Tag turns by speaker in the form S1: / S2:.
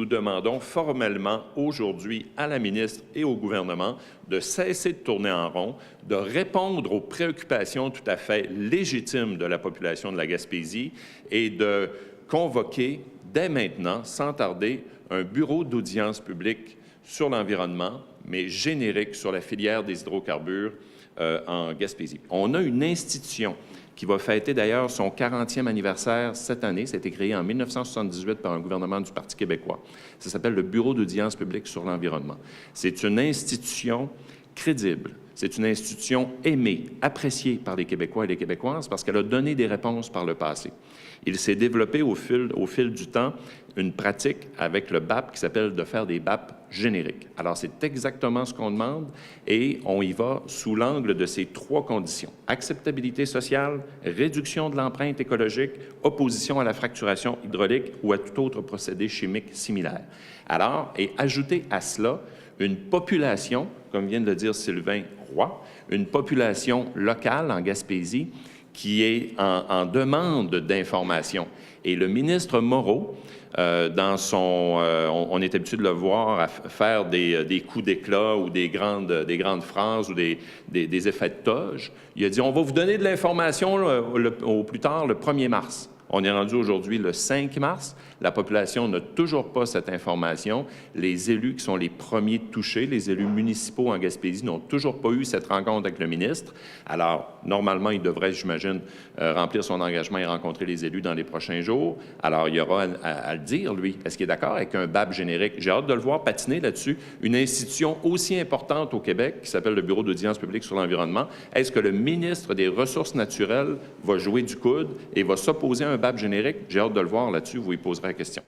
S1: Nous demandons formellement aujourd'hui à la ministre et au gouvernement de cesser de tourner en rond, de répondre aux préoccupations tout à fait légitimes de la population de la Gaspésie et de convoquer dès maintenant, sans tarder, un bureau d'audience publique sur l'environnement, mais générique sur la filière des hydrocarbures en Gaspésie. On a une institution qui va fêter d'ailleurs son 40e anniversaire cette année. Ça a été créé en 1978 par un gouvernement du Parti québécois. Ça s'appelle le Bureau d'audience publique sur l'environnement. C'est une institution crédible. C'est une institution aimée, appréciée par les Québécois et les Québécoises parce qu'elle a donné des réponses par le passé. Il s'est développé au fil du temps une pratique avec le BAP qui s'appelle de faire des BAP génériques. Alors, c'est exactement ce qu'on demande et on y va sous l'angle de ces trois conditions. Acceptabilité sociale, réduction de l'empreinte écologique, opposition à la fracturation hydraulique ou à tout autre procédé chimique similaire. Alors, et ajouter à cela une population, comme vient de le dire Sylvain Roy, une population locale en Gaspésie qui est en demande d'informations. Et le ministre Moreau, on est habitué de le voir faire des coups d'éclat ou des grandes phrases ou des effets de toge. Il a dit, on va vous donner de l'information au plus tard le 1er mars. On est rendu aujourd'hui le 5 mars. La population n'a toujours pas cette information. Les élus qui sont les premiers touchés, les élus municipaux en Gaspésie, n'ont toujours pas eu cette rencontre avec le ministre. Alors, normalement, il devrait, j'imagine, remplir son engagement et rencontrer les élus dans les prochains jours. Alors, il y aura à le dire, lui. Est-ce qu'il est d'accord avec un BAP générique? J'ai hâte de le voir patiner là-dessus. Une institution aussi importante au Québec, qui s'appelle le Bureau d'audience publique sur l'environnement. Est-ce que le ministre des Ressources naturelles va jouer du coude et va s'opposer à un BAP générique? J'ai hâte de le voir là-dessus. Vous y poserez la question.